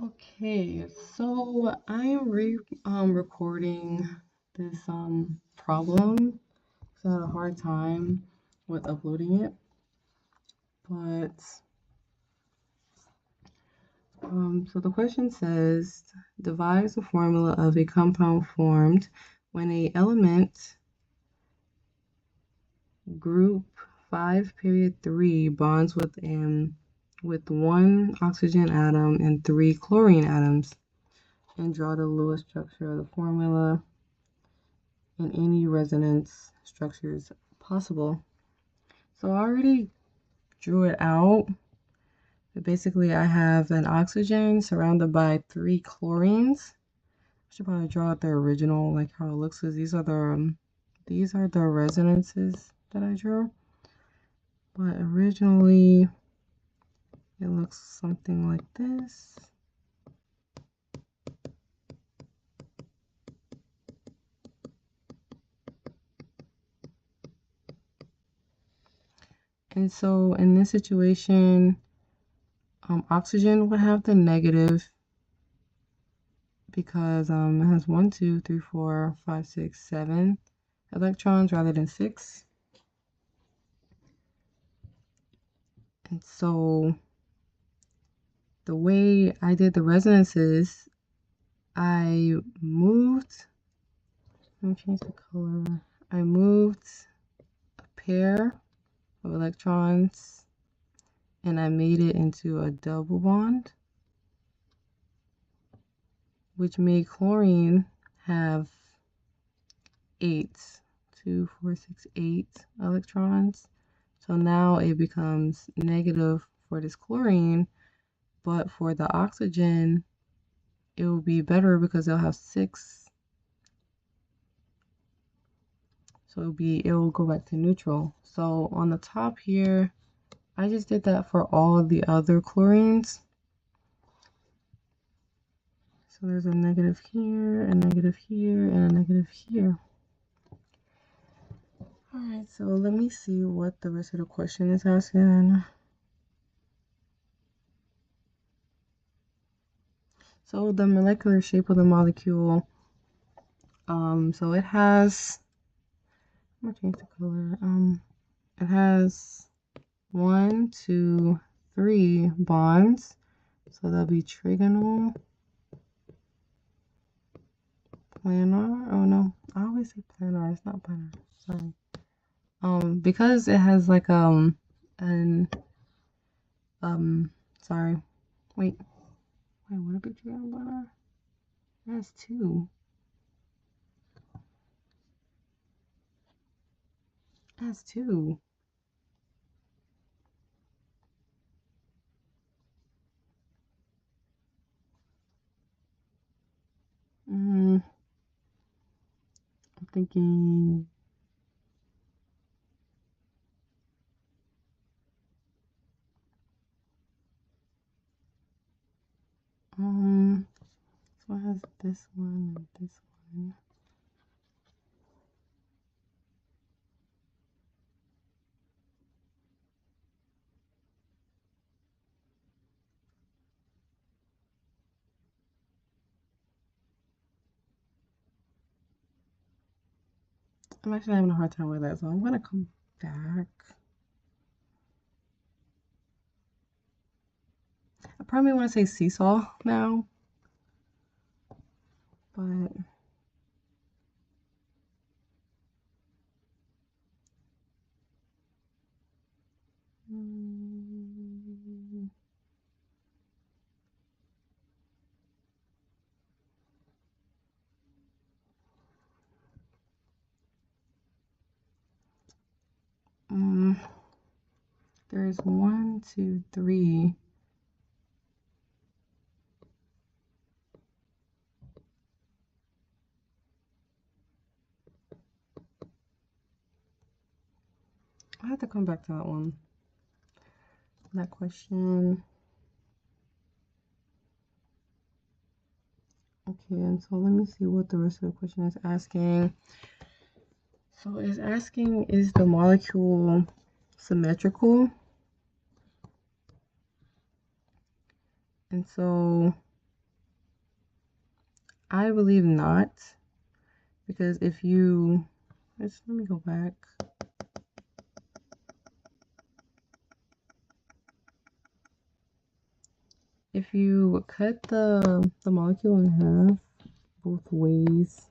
Okay, so I am recording this problem. So I had a hard time with uploading it, but so the question says, devise the formula of a compound formed when a element group 5 period 3 bonds with one oxygen atom and 3 chlorine atoms, and draw the Lewis structure of the formula in any resonance structures possible. So I already drew it out. But basically, I have an oxygen surrounded by 3 chlorines. I should probably draw out the original, like how it looks, because these are the resonances that I drew. But originally, it looks something like this. And so in this situation, oxygen would have the negative because it has 1, 2, 3, 4, 5, 6, 7 electrons rather than 6. And so the way I did the resonances, I moved, let me change the color. I moved a pair of electrons and I made it into a double bond, which made chlorine have 8, 2, 4, 6, 8 electrons. So now it becomes negative for this chlorine, but for the oxygen, it will be better because they'll have 6. So it will go back to neutral. So on the top here, I just did that for all the other chlorines. So there's a negative here, a negative here, and a negative here. All right, so let me see what the rest of the question is asking. So the molecular shape of the molecule, so it has, I'm gonna change the color. It has 1, 2, 3 bonds. So that'll be trigonal, planar. Oh no, I always say planar. It's not planar. Sorry. Because it has like an sorry. Wait, would it be trigonal planar? It has 2. It has 2. I'm thinking. So it has this one and this one. I'm actually having a hard time with that, so I'm gonna come back. I probably want to say seesaw now, but there's 1, 2, 3. I have to come back to that one. That question. Okay, and so let me see what the rest of the question is asking. So it's asking, is the molecule symmetrical? And so I believe not, because if you, let me go back. If you cut the molecule in half both ways,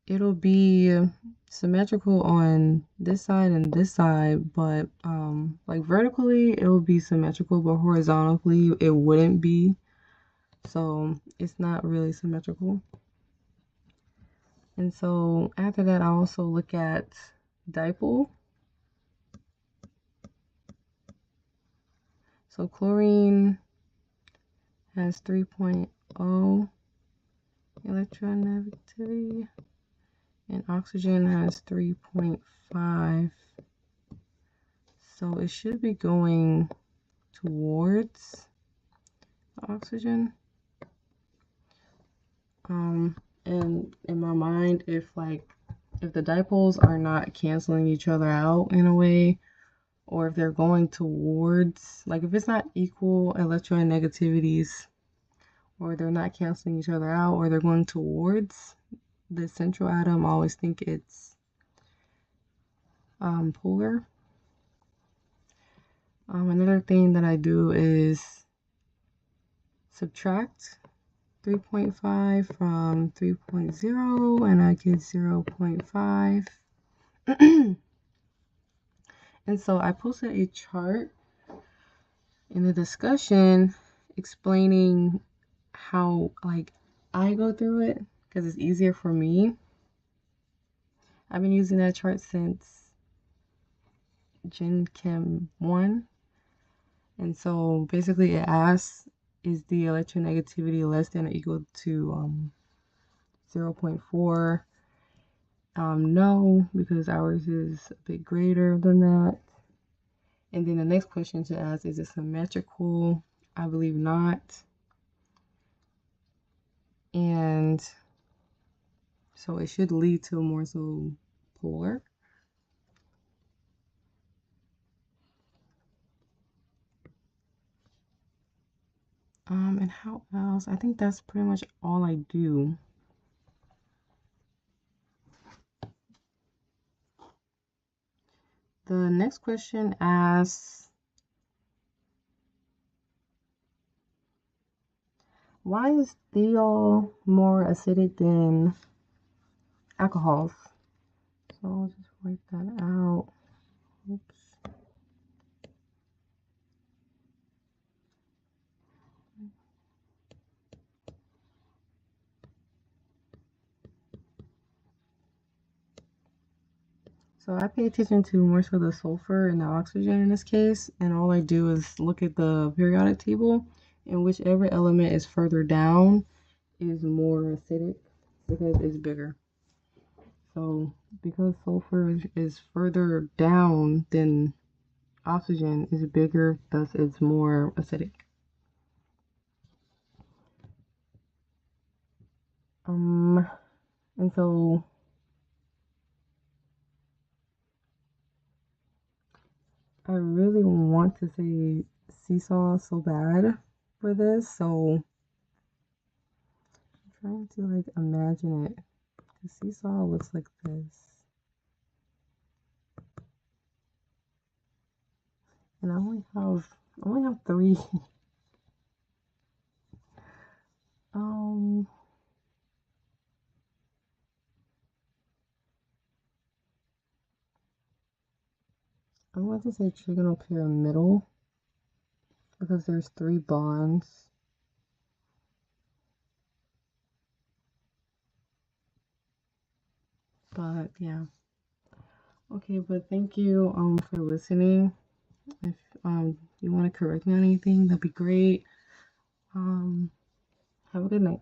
it'll be symmetrical on this side and this side, but like vertically it'll be symmetrical, but horizontally it wouldn't be. So it's not really symmetrical. And so after that, I also look at dipole. So chlorine has 3.0 electronegativity, and oxygen has 3.5. So it should be going towards oxygen. And in my mind, if the dipoles are not canceling each other out in a way, or if they're going towards, like if it's not equal electronegativities, or they're not canceling each other out, or they're going towards the central atom, I always think it's polar. Another thing that I do is subtract 3.5 from 3.0, and I get 0.5. And so I posted a chart in the discussion explaining how I go through it, because it's easier for me. I've been using that chart since Gen Chem 1. And so basically it asks, is the electronegativity less than or equal to 0.4? No, because ours is a bit greater than that. And then the next question to ask, is it symmetrical? I believe not. And so it should lead to more so polar. And how else? I think that's pretty much all I do. The next question asks, why is thiol more acidic than alcohols? So I'll just write that out. Oops. So I pay attention to more so the sulfur and the oxygen in this case, and all I do is look at the periodic table, and whichever element is further down is more acidic because it's bigger. So because sulfur is further down than oxygen is bigger, thus it's more acidic. And so I really want to say seesaw so bad for this, so I'm trying to imagine it. The seesaw looks like this. And I only have 3. I want to say trigonal pyramidal because there's 3 bonds. But yeah. Okay, but thank you for listening. If you want to correct me on anything, that'd be great. Have a good night.